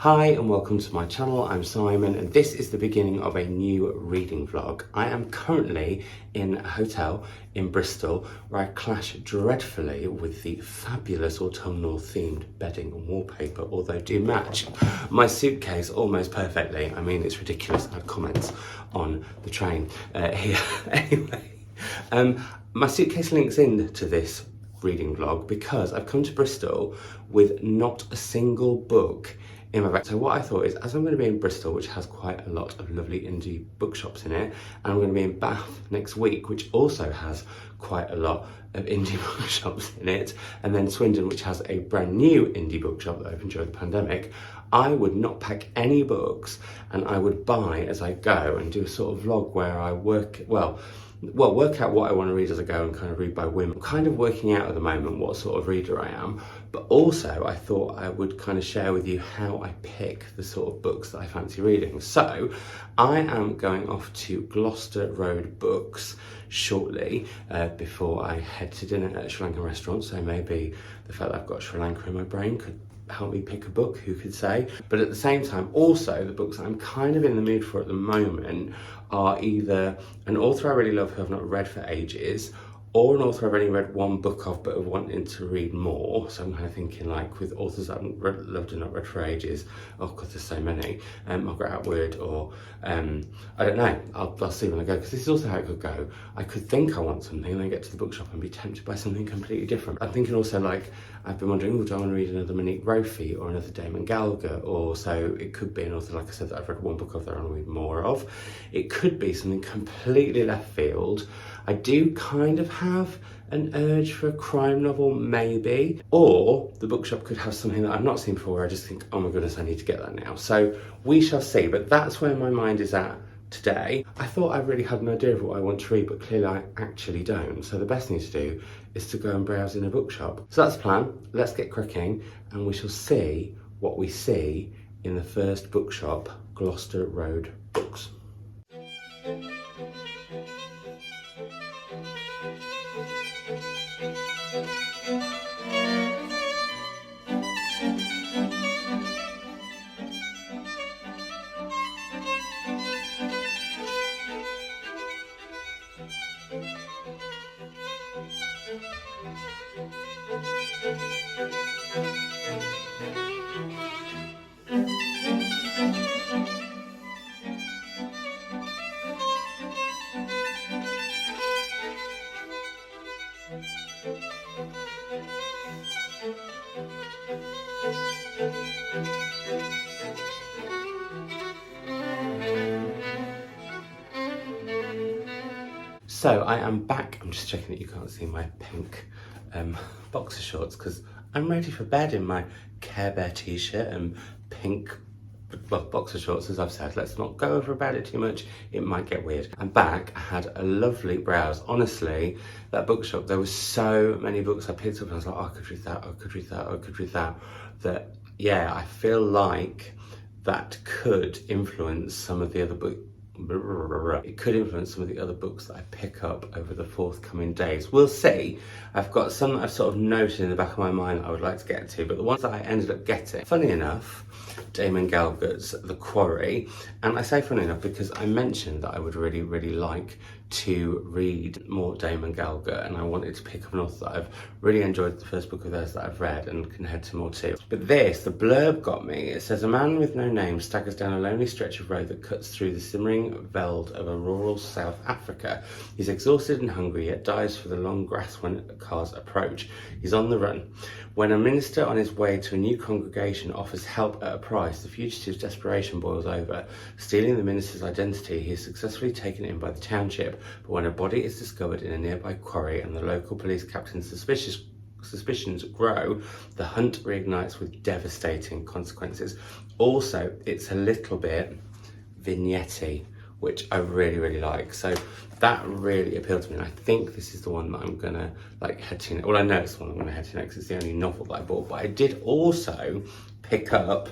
Hi and welcome to my channel. I'm Simon and this is the beginning of a new reading vlog. I am currently in a hotel in Bristol where I clash dreadfully with the fabulous autumnal themed bedding and wallpaper, although do match my suitcase almost perfectly. I mean, it's ridiculous. I had comments on the train here. Anyway, my suitcase links into this reading vlog because I've come to Bristol with not a single book in my bag. So what I thought is, as I'm going to be in Bristol, which has quite a lot of lovely indie bookshops in it, and I'm going to be in Bath next week, which also has quite a lot of indie bookshops in it, and then Swindon, which has a brand new indie bookshop that opened during the pandemic, I would not pack any books and I would buy as I go and do a sort of vlog where I work out what I want to read as I go and kind of read by whim. I'm kind of working out at the moment what sort of reader I am, but also I thought I would kind of share with you how I pick the sort of books that I fancy reading. So I am going off to Gloucester Road Books shortly before I head to dinner at a Sri Lankan restaurant, so maybe the fact that I've got Sri Lanka in my brain could help me pick a book, who could say. But at the same time, also the books that I'm kind of in the mood for at the moment are either an author I really love who I've not read for ages, or an author I've only read one book of but have wanted to read more. So I'm kind of thinking, like, with authors I haven't loved and not read for ages, oh god, there's so many, Margaret Atwood, or I don't know, I'll see when I go, because this is also how it could go. I could think I want something and then get to the bookshop and be tempted by something completely different. I'm thinking also, like, I've been wondering, do I want to read another Monique Brophy or another Damon Galgut? Or so it could be an author, like I said, that I've read one book of that I want to read more of. It could be something completely left field. I do kind of have an urge for a crime novel, maybe. Or the bookshop could have something that I've not seen before where I just think, oh my goodness, I need to get that now. So we shall see, but that's where my mind is at today. I thought I really had an idea of what I want to read, but clearly I actually don't. So the best thing to do is to go and browse in a bookshop. So that's the plan. Let's get cracking and we shall see what we see in the first bookshop, Gloucester Road Books. So I am back. I'm just checking that you can't see my pink boxer shorts because I'm ready for bed in my Care Bear t-shirt and pink boxer shorts, as I've said. Let's not go over about it too much, it might get weird. I'm back. I had a lovely browse. Honestly, that bookshop, there were so many books I picked up and I was like, oh, I could read that, I could read that, I could read that. That, yeah, I feel like that could influence some of the other books. It could influence some of the other books that I pick up over the forthcoming days. We'll see. I've got some that I've sort of noted in the back of my mind that I would like to get to, but the ones that I ended up getting, funny enough, Damon Galgut's The Quarry. And I say funny enough because I mentioned that I would really, really like to read more Damon Galgut, and I wanted to pick up an author that I've really enjoyed the first book of theirs that I've read and can head to more too. But this, the blurb got me. It says, a man with no name staggers down a lonely stretch of road that cuts through the simmering veld of a rural South Africa. He's exhausted and hungry, yet dives for the long grass when cars approach. He's on the run. When a minister on his way to a new congregation offers help at a price, the fugitive's desperation boils over. Stealing the minister's identity, he is successfully taken in by the township, but when a body is discovered in a nearby quarry and the local police captain's suspicions grow, the hunt reignites with devastating consequences. Also, it's a little bit vignette-y, which I really, really like. So that really appealed to me, and I think this is the one that I'm gonna head to next. Well, I know it's the one I'm gonna head to next. It's the only novel that I bought, but I did also pick up,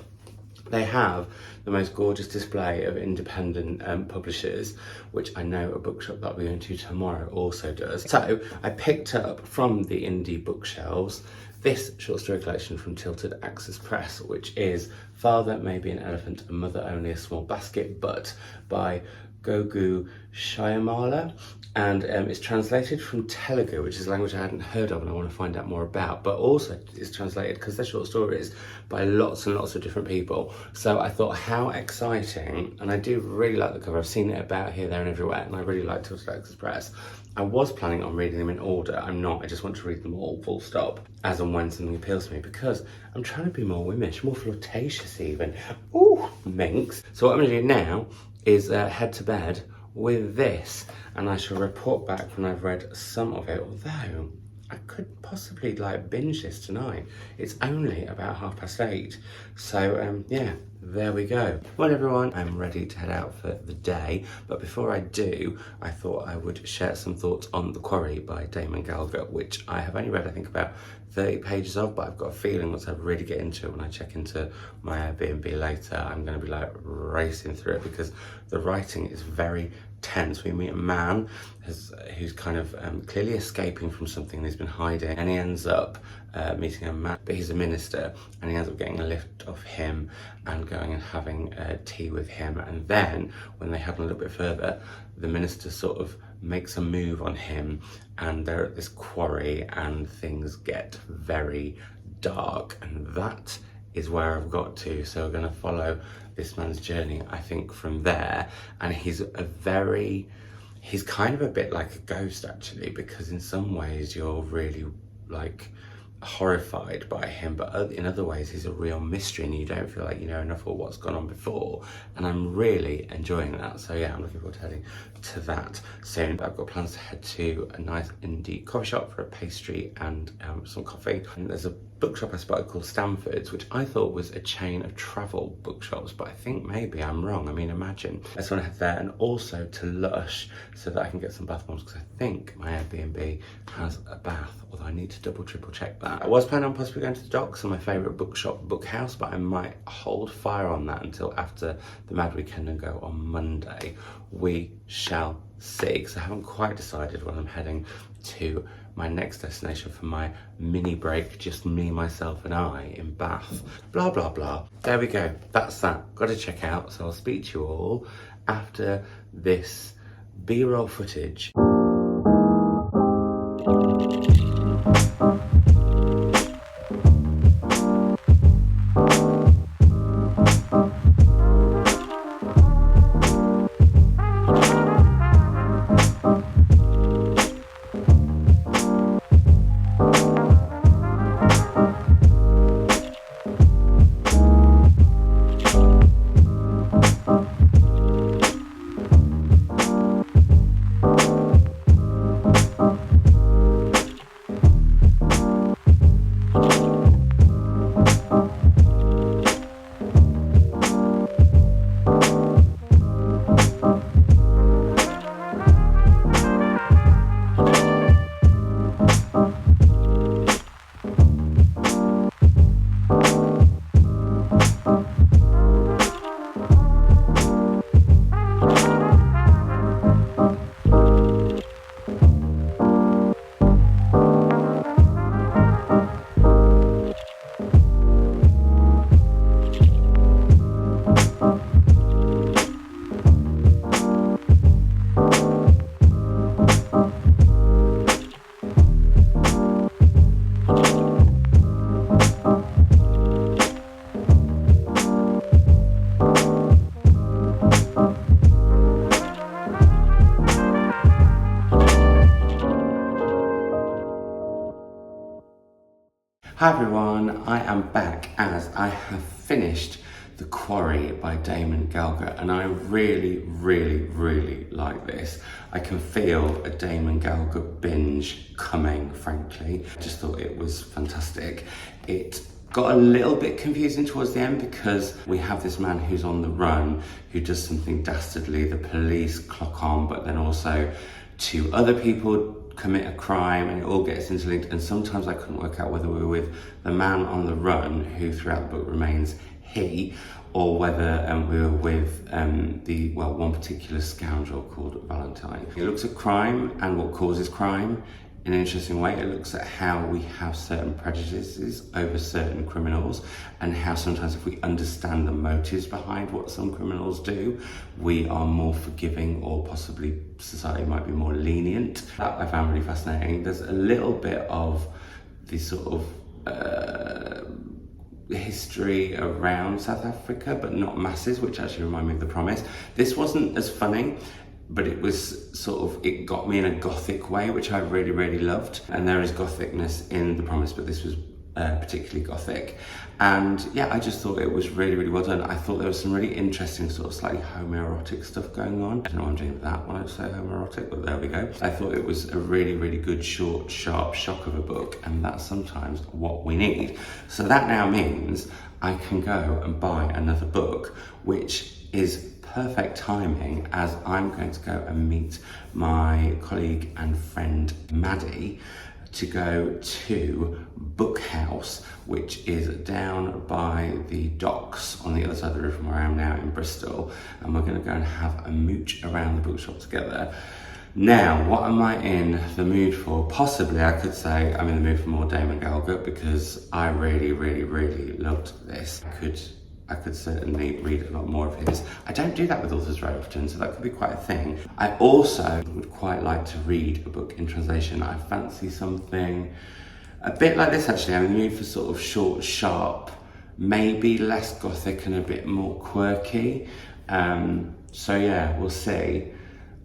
they have the most gorgeous display of independent publishers, which I know a bookshop that I'll be going to tomorrow also does. So I picked up from the indie bookshelves this short story collection from Tilted Axis Press, which is Father May Be an Elephant, a Mother Only a Small Basket, but by Gogu Shyamala, and it's translated from Telugu, which is a language I hadn't heard of and I want to find out more about, but also it's translated, because they're short stories, by lots and lots of different people. So I thought, how exciting, and I do really like the cover. I've seen it about here, there and everywhere, and I really like Tilted Axis Press. I was planning on reading them in order. I'm not. I just want to read them all, full stop, as and when something appeals to me, because I'm trying to be more womanish, more flirtatious even. Ooh, minx. So what I'm going to do now is head to bed with this, and I shall report back when I've read some of it, although I could possibly like binge this tonight. It's only about 8:30, so yeah, there we go. Well everyone, I'm ready to head out for the day, but before I do, I thought I would share some thoughts on The Quarry by Damon Galgut, which I have only read I think about 30 pages of, but I've got a feeling once I really get into it, when I check into my Airbnb later, I'm going to be like racing through it, because the writing is very tense. We meet a man who's kind of clearly escaping from something, and he's been hiding, and he ends up meeting a man, but he's a minister, and he ends up getting a lift off him and going and having tea with him, and then when they happen a little bit further, the minister sort of makes a move on him, and they're at this quarry and things get very dark, and that is where I've got to. So we're going to follow this man's journey, I think, from there, and he's kind of a bit like a ghost actually, because in some ways you're really like horrified by him, but in other ways he's a real mystery and you don't feel like you know enough of what's gone on before, and I'm really enjoying that. So yeah, I'm looking forward to heading to that soon. But I've got plans to head to a nice indie coffee shop for a pastry and some coffee, and there's a bookshop I spotted called Stanford's, which I thought was a chain of travel bookshops, but I think maybe I'm wrong. I mean, imagine. I just want to head there, and also to Lush so that I can get some bath bombs, because I think my Airbnb has a bath, although I need to double triple check that. I was planning on possibly going to the Docks and my favourite bookshop, Bookhouse, but I might hold fire on that until after the Mad Weekend and go on Monday. We shall see, because I haven't quite decided when I'm heading to my next destination for my mini break, just me, myself and I in Bath. Blah, blah, blah. There we go. That's that. Got to check out. So I'll speak to you all after this B-roll footage. Hi everyone, I am back as I have finished The Quarry by Damon Galgut, and I really, really, really like this. I can feel a Damon Galgut binge coming, frankly. I just thought it was fantastic. It got a little bit confusing towards the end because we have this man who's on the run, who does something dastardly. The police clock on, but then also two other people commit a crime, and it all gets interlinked, and sometimes I couldn't work out whether we were with the man on the run, who throughout the book remains he, or whether we were with one particular scoundrel called Valente. He looks at crime and what causes crime in an interesting way. It looks at how we have certain prejudices over certain criminals, and how sometimes if we understand the motives behind what some criminals do, we are more forgiving, or possibly society might be more lenient. That I found really fascinating. There's a little bit of the sort of history around South Africa, but not masses, which actually reminded me of The Promise. This wasn't as funny, but it was sort of, it got me in a gothic way, which I really, really loved. And there is gothicness in The Promise, but this was particularly gothic. And yeah, I just thought it was really, really well done. I thought there was some really interesting sort of slightly homoerotic stuff going on. I don't know what I'm doing with that when I say homoerotic, but there we go. I thought it was a really, really good, short, sharp shock of a book, and that's sometimes what we need. So that now means I can go and buy another book, which is perfect timing, as I'm going to go and meet my colleague and friend Maddie to go to Bookhouse, which is down by the docks on the other side of the river from where I am now in Bristol, and we're going to go and have a mooch around the bookshop together. Now, what am I in the mood for? Possibly I could say I'm in the mood for more Damon Galgut, because I really, really, really loved this. I could certainly read a lot more of his. I don't do that with authors very often, so that could be quite a thing. I also would quite like to read a book in translation. I fancy something a bit like this, actually. I'm in the mood for sort of short, sharp, maybe less gothic and a bit more quirky. So yeah, we'll see.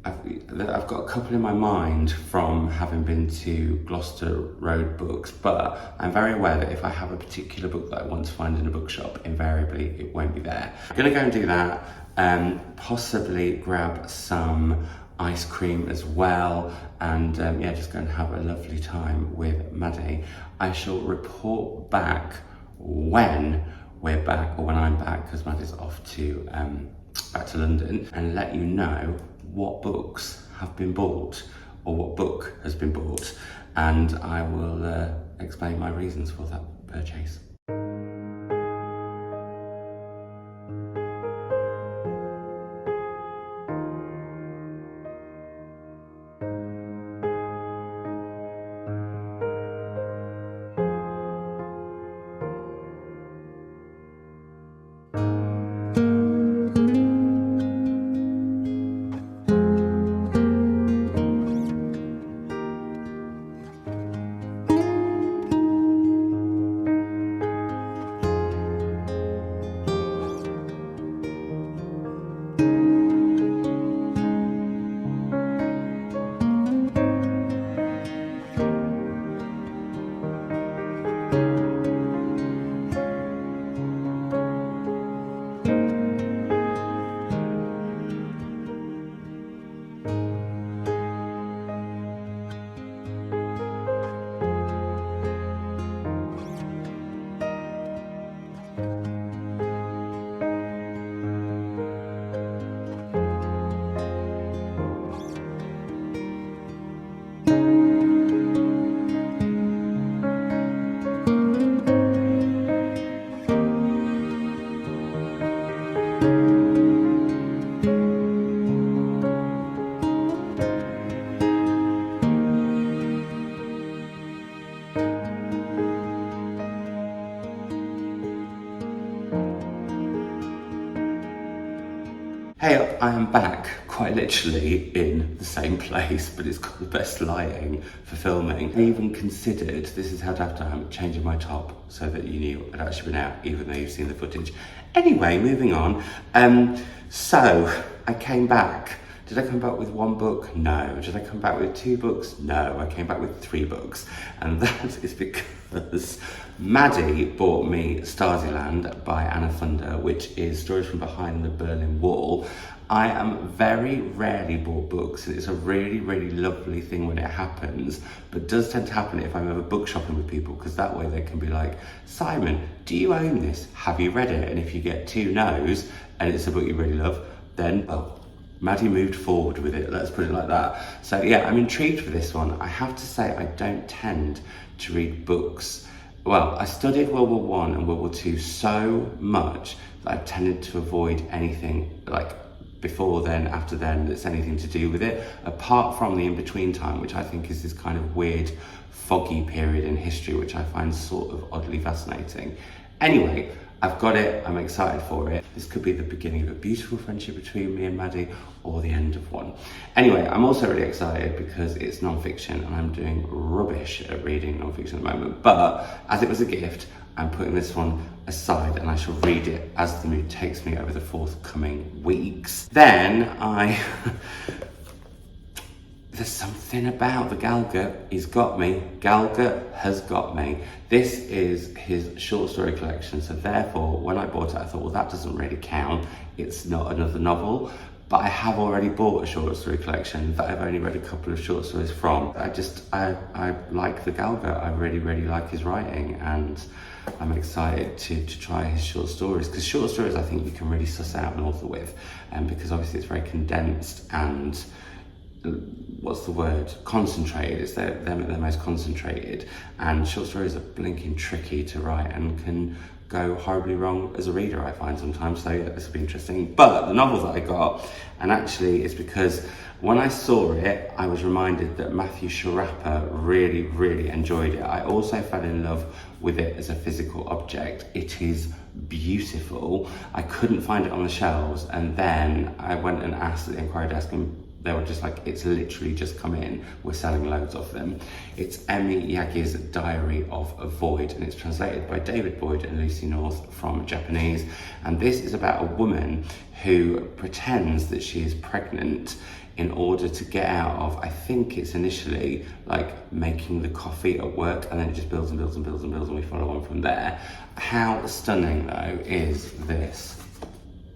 I've got a couple in my mind from having been to Gloucester Road Books, but I'm very aware that if I have a particular book that I want to find in a bookshop, invariably it won't be there. I'm gonna go and do that, possibly grab some ice cream as well, and yeah, just go and have a lovely time with Maddie. I shall report back when we're back, or when I'm back, because Maddie's off to back to London, and let you know what books have been bought, or what book has been bought, and I will explain my reasons for that purchase. Hey, I am back, quite literally in the same place, but it's got the best lighting for filming. I even considered, this is how daft I am, changing my top so that you knew I'd actually been out, even though you've seen the footage. Anyway, moving on. So I came back. Did I come back with one book? No. Did I come back with two books? No. I came back with 3 books. And that is because Maddie bought me Stasiland by Anna Funder, which is Stories from Behind the Berlin Wall. I am very rarely bought books, and it's a really, really lovely thing when it happens, but does tend to happen if I'm ever book shopping with people, because that way they can be like, Simon, do you own this? Have you read it? And if you get 2 no's, and it's a book you really love, then, well, Maddie moved forward with it, let's put it like that. So yeah, I'm intrigued for this one. I have to say, I don't tend to read books. Well, I studied World War I and World War II so much that I've tended to avoid anything like before then, after then, that's anything to do with it, apart from the in-between time, which I think is this kind of weird, foggy period in history, which I find sort of oddly fascinating. Anyway, I've got it, I'm excited for it. This could be the beginning of a beautiful friendship between me and Maddie, or the end of one. Anyway, I'm also really excited because it's non-fiction and I'm doing rubbish at reading non-fiction at the moment, but as it was a gift, I'm putting this one aside and I shall read it as the mood takes me over the forthcoming weeks. Then there's something about the Galgut. He's got me. Galgut has got me. This is his short story collection, so therefore when I bought it I thought, well, that doesn't really count. It's not another novel. But I have already bought a short story collection that I've only read a couple of short stories from. I like the Galgut. I really, really like his writing, and I'm excited to try his short stories, because short stories I think you can really suss out an author with, because obviously it's very condensed and what's the word? Concentrated. It's their most concentrated, and short stories are blinking tricky to write and can go horribly wrong as a reader, I find sometimes. So yeah, this will be interesting. But the novel that I got, and actually it's because when I saw it, I was reminded that Matthew Sharappa really, really enjoyed it. I also fell in love with it as a physical object. It is beautiful. I couldn't find it on the shelves, and then I went and asked at the inquiry desk, and they were just like, it's literally just come in, we're selling loads of them. It's Emi Yagi's Diary of a Void, and it's translated by David Boyd and Lucy North from Japanese. And this is about a woman who pretends that she is pregnant in order to get out of, I think it's initially like making the coffee at work, and then it just builds and builds and builds and builds, and we follow on from there. How stunning though is this?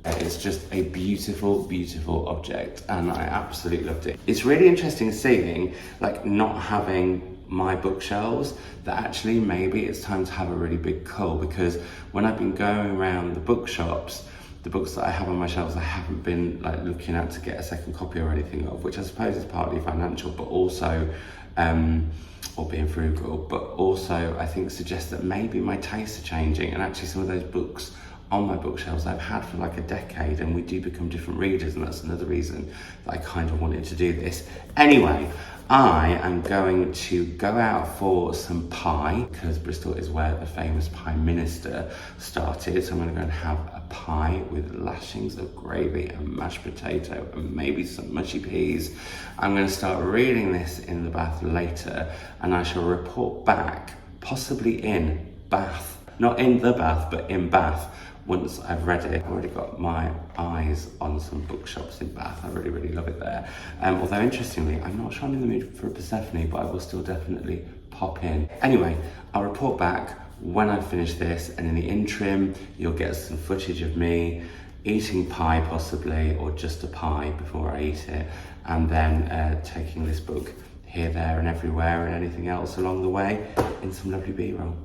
It's just a beautiful, beautiful object, and I absolutely loved it. It's really interesting seeing, like, not having my bookshelves, that actually maybe it's time to have a really big cull, because when I've been going around the bookshops, the books that I have on my shelves, I haven't been like looking at to get a second copy or anything of, which I suppose is partly financial, but also, or being frugal, but also I think suggests that maybe my tastes are changing, and actually some of those books on my bookshelves I've had for like a decade, and we do become different readers, and that's another reason that I kind of wanted to do this. Anyway, I am going to go out for some pie, because Bristol is where the famous Prime Minister started, so I'm going to go and have a pie with lashings of gravy and mashed potato and maybe some mushy peas. I'm going to start reading this in the bath later, and I shall report back, possibly in Bath, not in the bath, but in Bath, once I've read it. I've already got my eyes on some bookshops in Bath. I really, really love it there. Although interestingly, I'm not sure I'm in the mood for a Persephone, but I will still definitely pop in. Anyway, I'll report back when I finish this, and in the interim, you'll get some footage of me eating pie possibly, or just a pie before I eat it, and then taking this book here, there and everywhere, and anything else along the way in some lovely B-roll.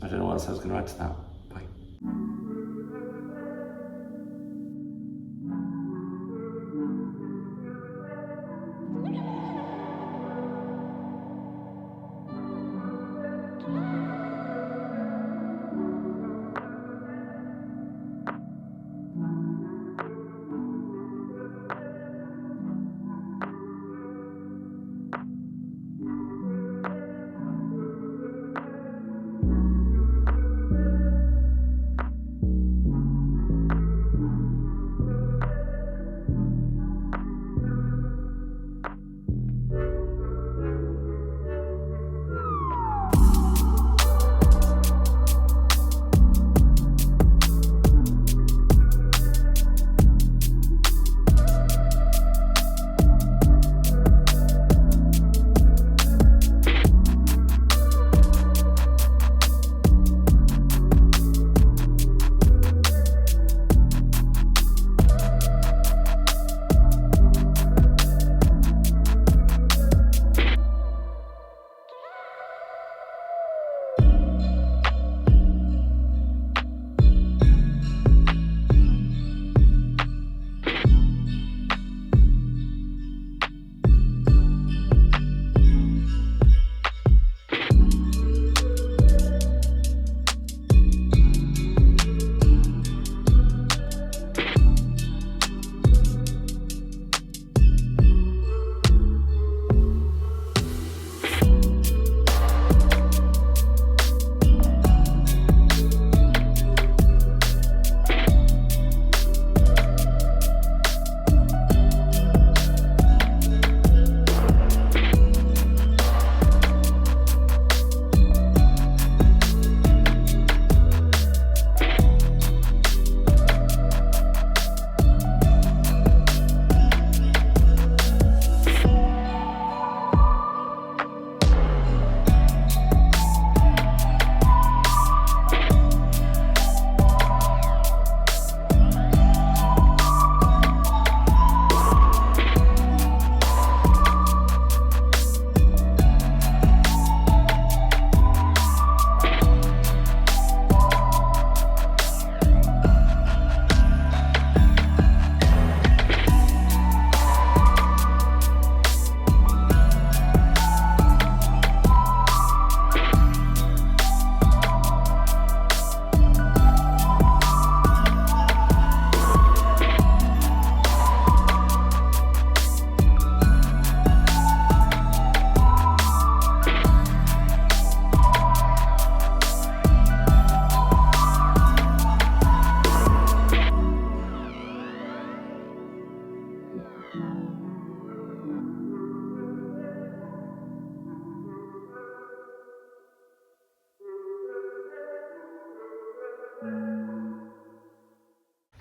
I don't know what else I was going to add to that. Bye.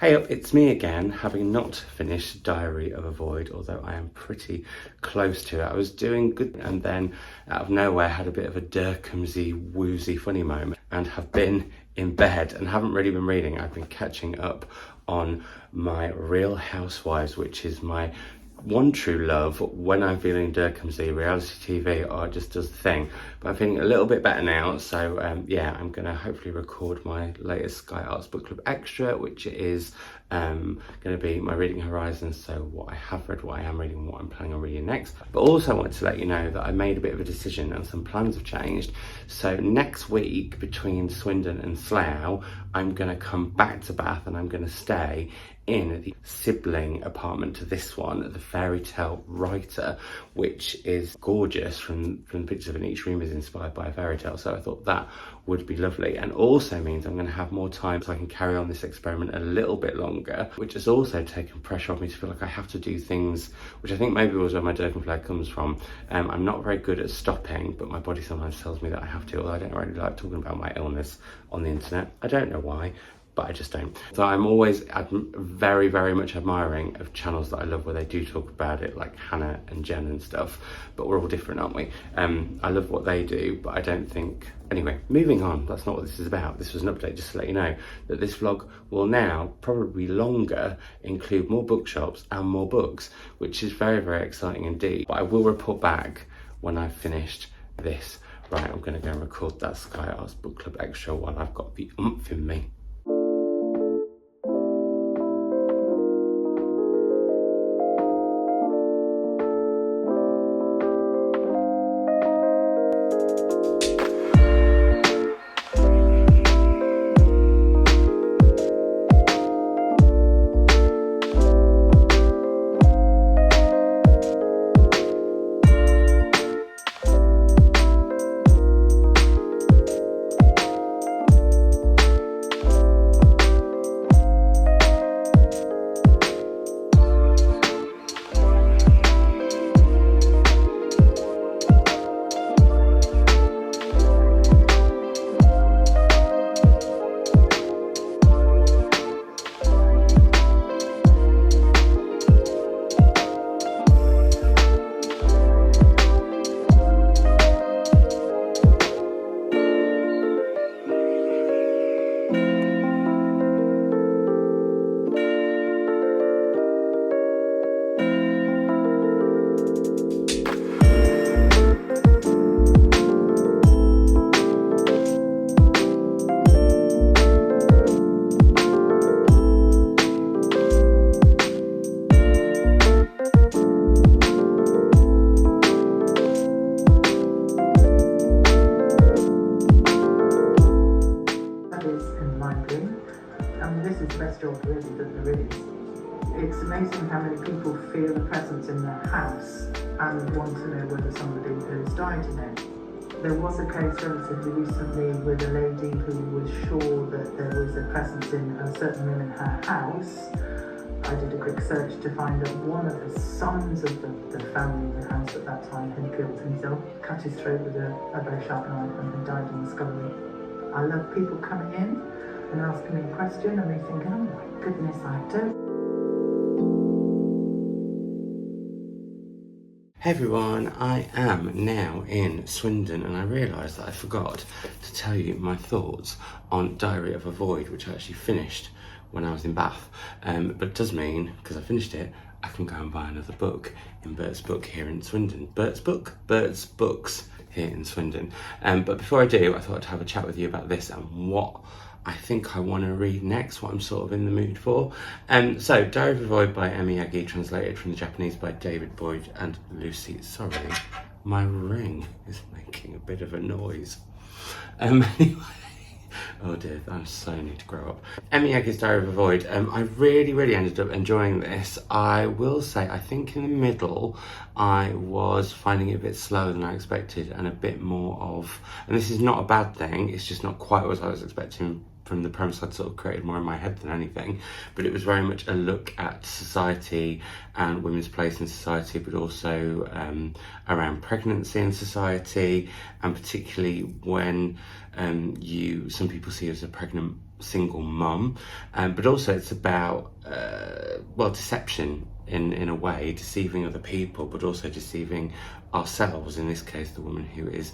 Hey up, it's me again, having not finished Diary of a Void, although I am pretty close to it. I was doing good and then out of nowhere had a bit of a Durkhamsy, woozy, funny moment and have been in bed and haven't really been reading. I've been catching up on my Real Housewives, which is my one true love when I'm feeling Durkhamsy. Reality TV just does the thing, but I'm feeling a little bit better now, so yeah, I'm gonna hopefully record my latest Sky Arts Book Club Extra, which is gonna be my reading horizons, so what I have read, what I am reading, what I'm planning on reading next. But also I wanted to let you know that I made a bit of a decision and some plans have changed. So next week, between Swindon and Slough, I'm gonna come back to Bath and I'm gonna stay in the sibling apartment to this one, the Fairy Tale Writer, which is gorgeous from the pictures of it. Each room is inspired by a fairy tale, so I thought that would be lovely, and also means I'm going to have more time so I can carry on this experiment a little bit longer, which has also taken pressure off me to feel like I have to do things, which I think maybe was where my Durkheim flag comes from. I'm not very good at stopping, but my body sometimes tells me that I have to, although I don't really like talking about my illness on the internet. I don't know why, but I just don't. So I'm always very, very much admiring of channels that I love where they do talk about it, like Hannah and Jen and stuff, but we're all different, aren't we? I love what they do, but I don't think... Anyway, moving on, that's not what this is about. This was an update just to let you know that this vlog will now, probably longer, include more bookshops and more books, which is very, very exciting indeed. But I will report back when I've finished this. Right, I'm gonna go and record that Sky Arts Book Club Extra while I've got the oomph in me. It's amazing how many people feel a presence in their house and want to know whether somebody has died in it. There was a case relatively recently with a lady who was sure that there was a presence in a certain room in her house. I did a quick search to find that one of the sons of the family in the house at that time had killed himself, cut his throat with a very sharp knife and had died in the scullery. I love people coming in and asking me a question and me thinking, oh my goodness, I don't. Hey everyone, I am now in Swindon and I realised that I forgot to tell you my thoughts on Diary of a Void, which I actually finished when I was in Bath. But it does mean, because I finished it, I can go and buy another book in Bert's Book here in Swindon. Bert's Books here in Swindon. But before I do, I thought I'd have a chat with you about this and what I think I want to read next, what I'm sort of in the mood for. So, Diary of a Void by Yagi, translated from the Japanese by David Boyd and Lucy. Sorry, my ring is making a bit of a noise. Anyway, oh dear, I so need to grow up. Yagi's Diary of a Void. I really ended up enjoying this. I will say, I think in the middle, I was finding it a bit slower than I expected and a bit more of, and this is not a bad thing, it's just not quite what I was expecting from the premise I'd sort of created more in my head than anything, but it was very much a look at society and women's place in society, but also around pregnancy in society, and particularly when some people see you as a pregnant single mum, but also it's about deception in a way, deceiving other people, but also deceiving ourselves. In this case, the woman who is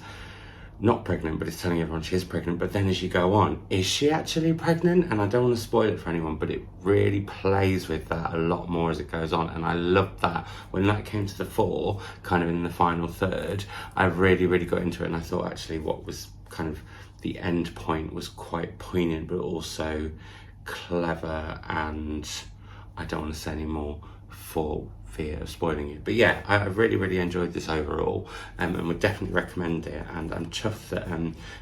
not pregnant but is telling everyone she is pregnant, but then as you go on, is she actually pregnant? And I don't want to spoil it for anyone, but it really plays with that a lot more as it goes on, and I loved that when that came to the fore, kind of in the final third. I really got into it, and I thought actually what was kind of the end point was quite poignant, but also clever, and I don't want to say any more for fear of spoiling it. But yeah, I really enjoyed this overall, and would definitely recommend it. And I'm chuffed that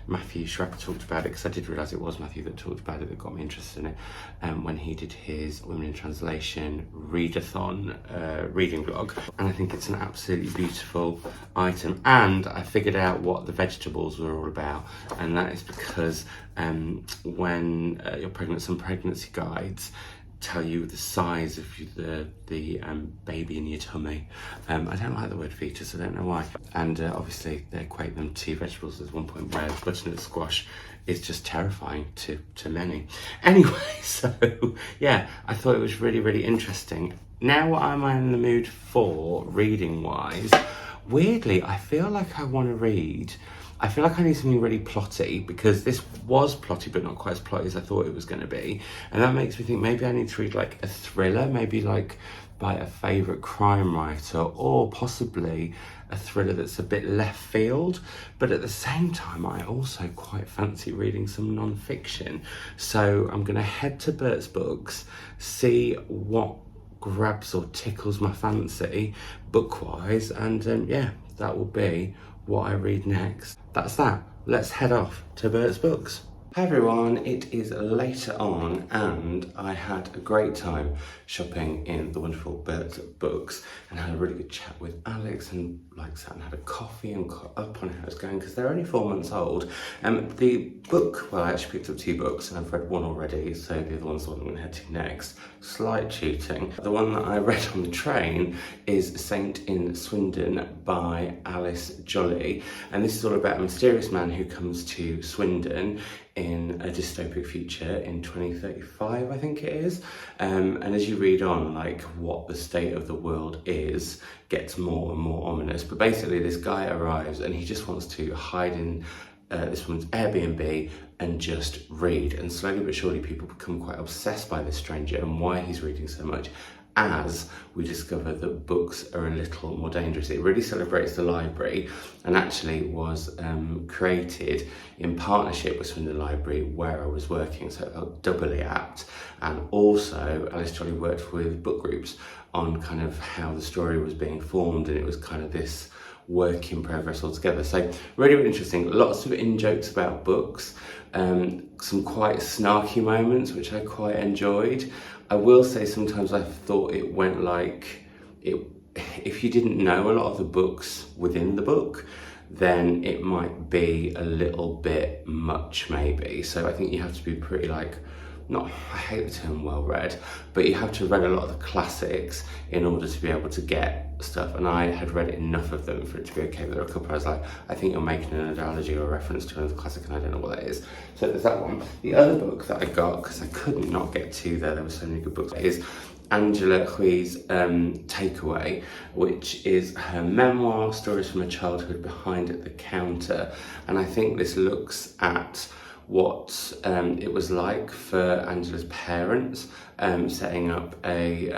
Matthew Schrapp talked about it, because I did realise it was Matthew that talked about it that got me interested in it when he did his Women in Translation readathon reading vlog. And I think it's an absolutely beautiful item, and I figured out what the vegetables were all about, and that is because when you're pregnant, some pregnancy guides tell you the size of the baby in your tummy. I don't like the word fetus, I don't know why. And obviously they equate them to vegetables. There's one point where butternut squash is just terrifying to many. Anyway, so yeah, I thought it was really interesting. Now what am I in the mood for reading wise? Weirdly, I feel like I want to read, I feel like I need something really plotty, because this was plotty but not quite as plotty as I thought it was going to be, and that makes me think maybe I need to read like a thriller, maybe like by a favourite crime writer, or possibly a thriller that's a bit left field. But at the same time, I also quite fancy reading some non-fiction, so I'm going to head to Bert's Books, see what grabs or tickles my fancy book-wise, and yeah, that will be what I read next. That's that. Let's head off to Bert's Books. Hi everyone, it is later on, and I had a great time shopping in the wonderful Bert's Books, and had a really good chat with Alex, and like sat and had a coffee and caught up on how it's going, because they're only 4 months old. The book, well, I actually picked up 2 books and I've read one already, so the other one's the one I'm going to head to next. Slight cheating. The one that I read on the train is Saint in Swindon by Alice Jolly, and this is all about a mysterious man who comes to Swindon in a dystopic future in 2035, I think it is. And as you read on, like what the state of the world is gets more and more ominous. But basically this guy arrives and he just wants to hide in this woman's Airbnb and just read. And slowly but surely people become quite obsessed by this stranger and why he's reading so much, as we discover that books are a little more dangerous. It really celebrates the library, and actually was created in partnership with Swindon Library, where I was working, so it felt doubly apt. And also Alice Jolly worked with book groups on kind of how the story was being formed, and it was kind of this work in progress altogether. So really interesting. Lots of in-jokes about books, some quite snarky moments which I quite enjoyed. I will say sometimes I thought it went like if you didn't know a lot of the books within the book, then it might be a little bit much maybe. So I think you have to be pretty like, not, I hate the term well-read, but you have to have read a lot of the classics in order to be able to get stuff, and I had read enough of them for it to be okay. But there were a couple I was like, I think you're making an analogy or a reference to another classic and I don't know what that is. So there's that one. The other book that I got, because I couldn't not get to there were so many good books, is Angela Hui's Takeaway, which is her memoir, stories from her childhood behind the counter. And I think this looks at what it was like for Angela's parents setting up a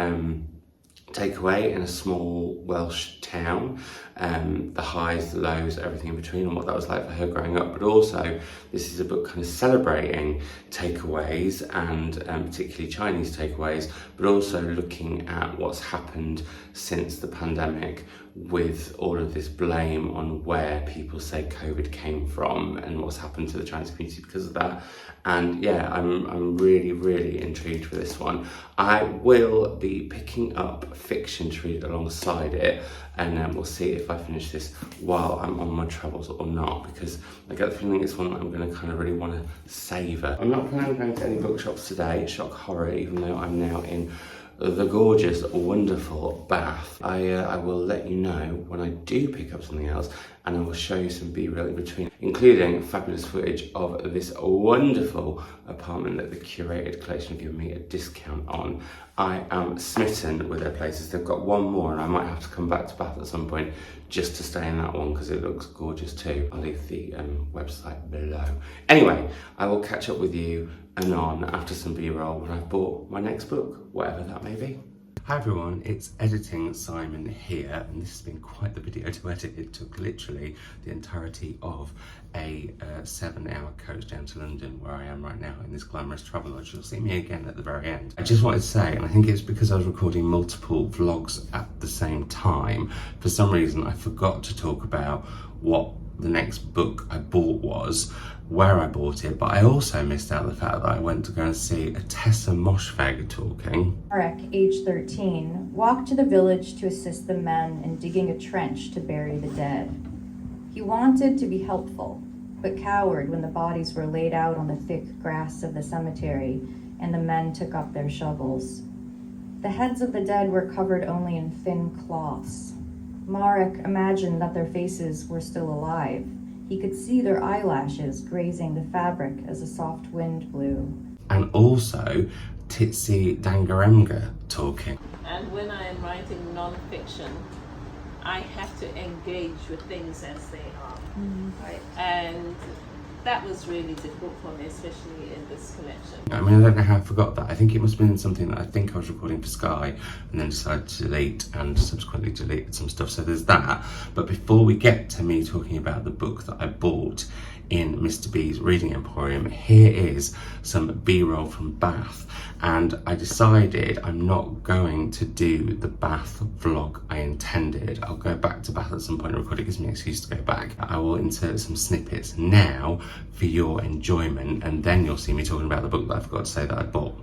takeaway in a small Welsh town, the highs, the lows, everything in between, and what that was like for her growing up. But also this is a book kind of celebrating takeaways, and particularly Chinese takeaways, but also looking at what's happened since the pandemic, with all of this blame on where people say COVID came from and what's happened to the Chinese community because of that. And yeah, I'm really intrigued for this one. I will be picking up fiction to read alongside it, and then we'll see if I finish this while I'm on my travels or not, because I get the feeling it's one that I'm going to kind of really want to savour. I'm not planning on going to any bookshops today, shock horror, even though I'm now in the gorgeous, wonderful Bath. I will let you know when I do pick up something else, and I will show you some B-roll in between, including fabulous footage of this wonderful apartment that the curated collection have given me a discount on. I am smitten with their places. They've got one more and I might have to come back to Bath at some point just to stay in that one because it looks gorgeous too. I'll leave the website below. Anyway, I will catch up with you anon after some B-roll when I've bought my next book, whatever that may be. Hi everyone, it's Editing Simon here, and this has been quite the video to edit. It took literally the entirety of a 7-hour coach down to London, where I am right now in this glamorous travel lodge. You'll see me again at the very end. I just wanted to say, and I think it's because I was recording multiple vlogs at the same time, for some reason I forgot to talk about what the next book I bought was, where I bought it, but I also missed out the fact that I went to go and see a Tessa Moshfegh talking. Marek, age 13, walked to the village to assist the men in digging a trench to bury the dead. He wanted to be helpful, but cowered when the bodies were laid out on the thick grass of the cemetery and the men took up their shovels. The heads of the dead were covered only in thin cloths. Marek imagined that their faces were still alive. He could see their eyelashes grazing the fabric as a soft wind blew. And also Titsi Dangaremga talking. And when I am writing non-fiction, I have to engage with things as they are. Right? And that was really difficult for me, especially in this collection. I mean, I don't know how I forgot that. I think it must have been something that I think I was recording for Sky and then decided to delete and subsequently deleted some stuff. So there's that. But before we get to me talking about the book that I bought in Mr. B's Reading Emporium, here is some B-roll from Bath. And I decided I'm not going to do the Bath vlog I intended. I'll go back to Bath at some point and record it. Gives me an excuse to go back. I will insert some snippets now for your enjoyment, and then you'll see me talking about the book that I forgot to say that I bought.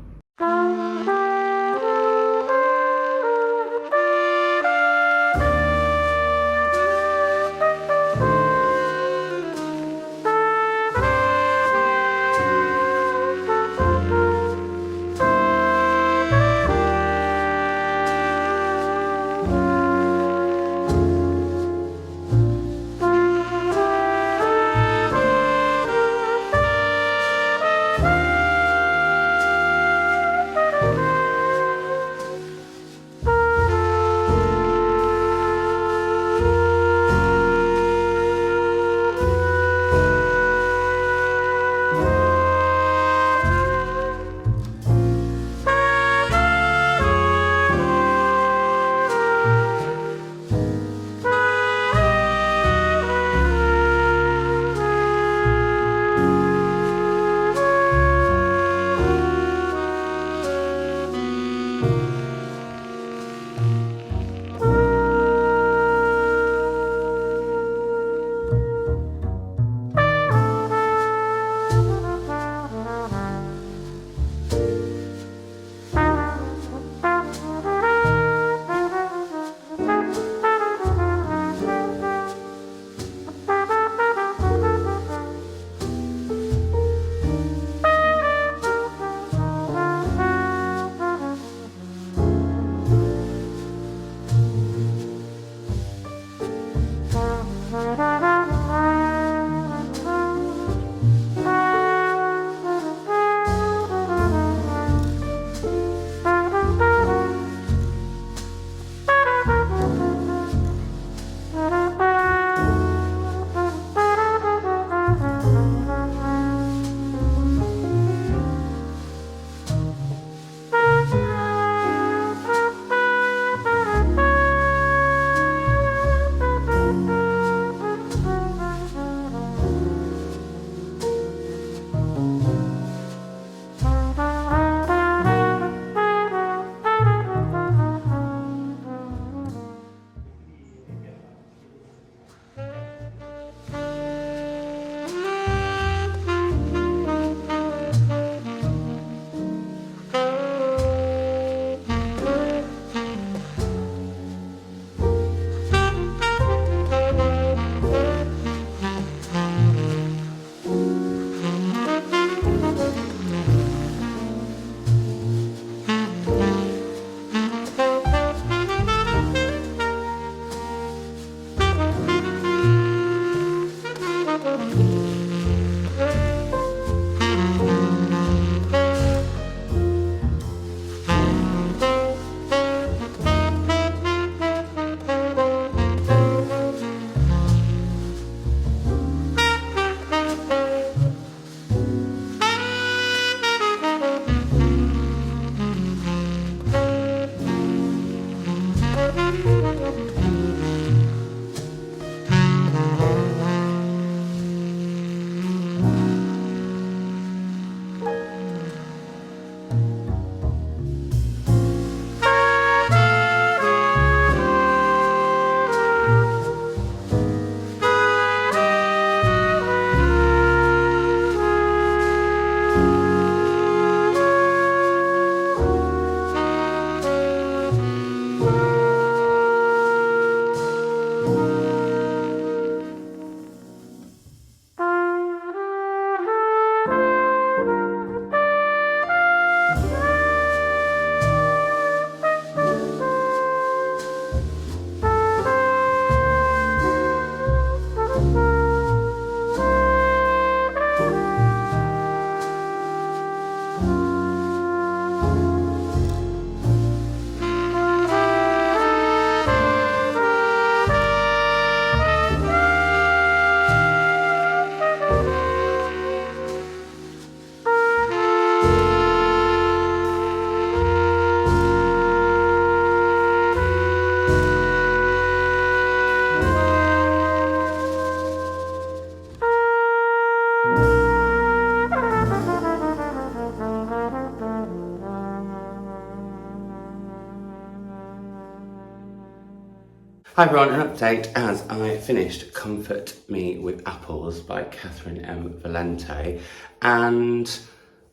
Hi everyone, an update as I finished Comfort Me with Apples by Catherine M. Valente, and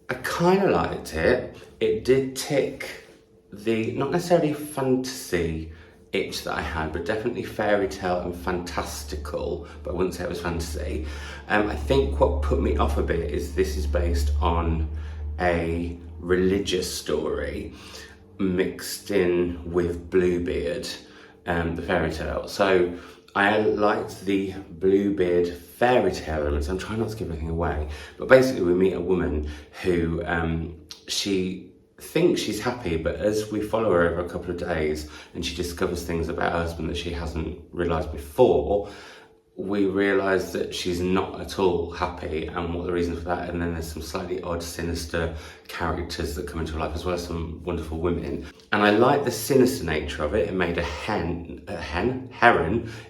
I kind of liked it. It did tick the, not necessarily fantasy itch that I had, but definitely fairy tale and fantastical, but I wouldn't say it was fantasy. I think what put me off a bit is this is based on a religious story mixed in with Bluebeard, the fairy tale. So I liked the Bluebeard fairy tale elements. I'm trying not to give anything away, but basically we meet a woman who she thinks she's happy, but as we follow her over a couple of days and she discovers things about her husband that she hasn't realised before, we realise that she's not at all happy and what the reason for that. And then there's some slightly odd, sinister characters that come into her life, as well as some wonderful women. And I like the sinister nature of it. It made heron.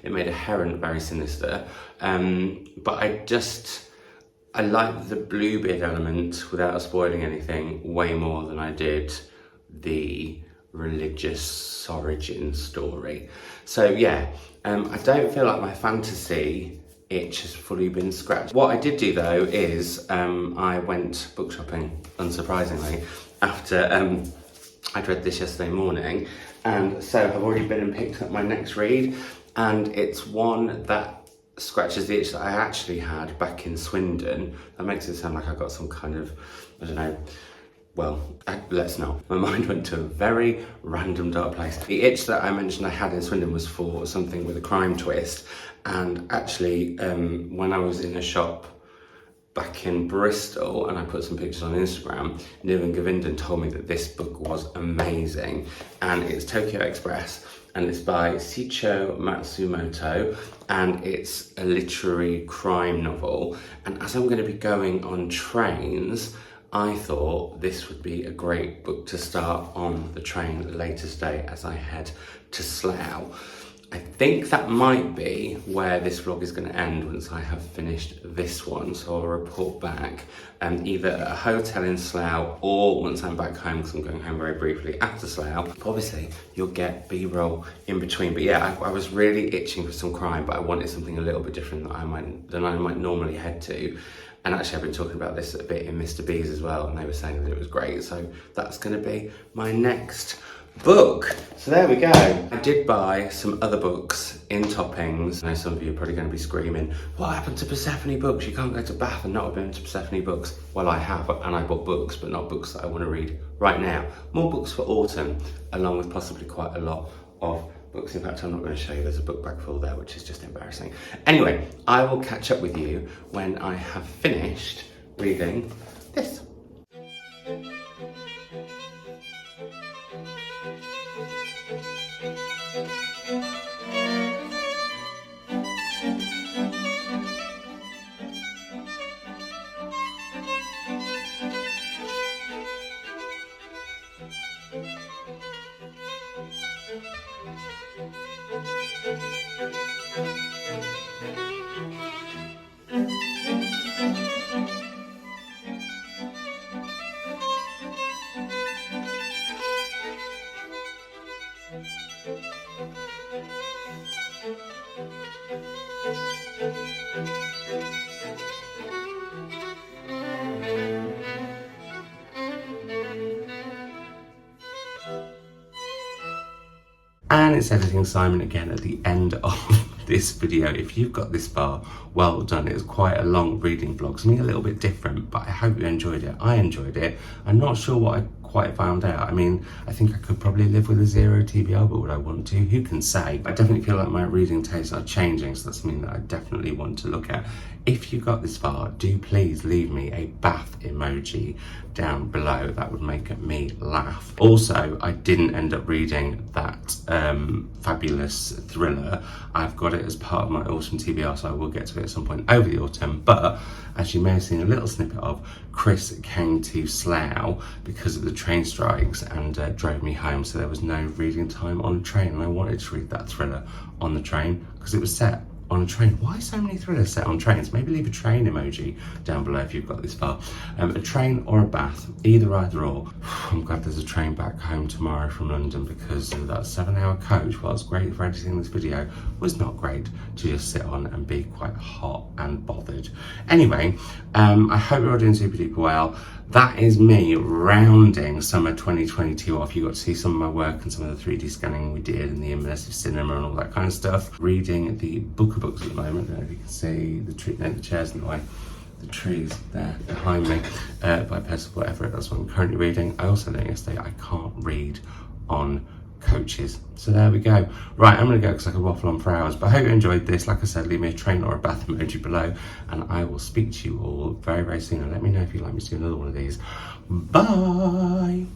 It made a heron very sinister. But I like the Bluebeard element, without spoiling anything, way more than I did the religious origin story. So yeah, I don't feel like my fantasy itch has fully been scratched. What I did do though is I went book shopping, unsurprisingly, after I'd read this yesterday morning, and so I've already been and picked up my next read, and it's one that scratches the itch that I actually had back in Swindon. That makes it sound like I got some kind of, I don't know, well, let's not. My mind went to a very random dark place. The itch that I mentioned I had in Swindon was for something with a crime twist, and actually when I was in a shop back in Bristol and I put some pictures on Instagram, Neil and Govindan told me that this book was amazing, and it's Tokyo Express, and it's by Shicho Matsumoto, and it's a literary crime novel. And as I'm going to be going on trains, I thought this would be a great book to start on the train later today as I head to Slough. I think that might be where this vlog is going to end once I have finished this one, so I'll report back either at a hotel in Slough or once I'm back home, because I'm going home very briefly after Slough. Obviously you'll get B-roll in between, but yeah, I was really itching for some crime, but I wanted something a little bit different than I might normally head to. And actually I've been talking about this a bit in Mr. B's as well, and they were saying that it was great, so that's going to be my next book. So there we go. I did buy some other books in Toppings. I know some of you are probably going to be screaming, what happened to Persephone Books? You can't go to Bath and not have been to Persephone Books. Well, I have, and I bought books, but not books that I want to read right now. More books for autumn, along with possibly quite a lot of books. In fact, I'm not going to show you, there's a book bag full there, which is just embarrassing. Anyway, I will catch up with you when I have finished reading this. And it's Editing Simon again at the end of this video. If you've got this far, well done. It was quite a long reading vlog, something a little bit different, but I hope you enjoyed it. I enjoyed it. I'm not sure what I quite found out. I mean, I think I could probably live with a 0 TBR, but would I want to? Who can say? I definitely feel like my reading tastes are changing, so that's something that I definitely want to look at. If you got this far, do please leave me a bath emoji down below. That would make me laugh. Also, I didn't end up reading that fabulous thriller. I've got it as part of my autumn TBR, so I will get to it at some point over the autumn. But as you may have seen a little snippet of, Chris came to Slough because of the train strikes and drove me home, so there was no reading time on the train, and I wanted to read that thriller on the train because it was set on a train. Why so many thrillers set on trains? Maybe leave a train emoji down below if you've got this far. A train or a bath, either or. I'm glad there's a train back home tomorrow from London, because that 7-hour coach, while it's great for editing this video, was not great to just sit on and be quite hot and bothered. Anyway, I hope you're all doing super duper well. That is me rounding summer 2022 off. You got to see some of my work and some of the 3D scanning we did and the immersive cinema and all that kind of stuff. Reading the book of books at the moment. I don't know if you can see the tree, no, the chairs in the way, the trees there behind me, by Percival Everett. That's what I'm currently reading. I also learned yesterday I can't read on coaches. So there we go. Right, I'm gonna go because I could waffle on for hours, but I hope you enjoyed this. Like I said, leave me a train or a bath emoji below, and I will speak to you all very, very soon. And let me know if you'd like me to do another one of these. Bye.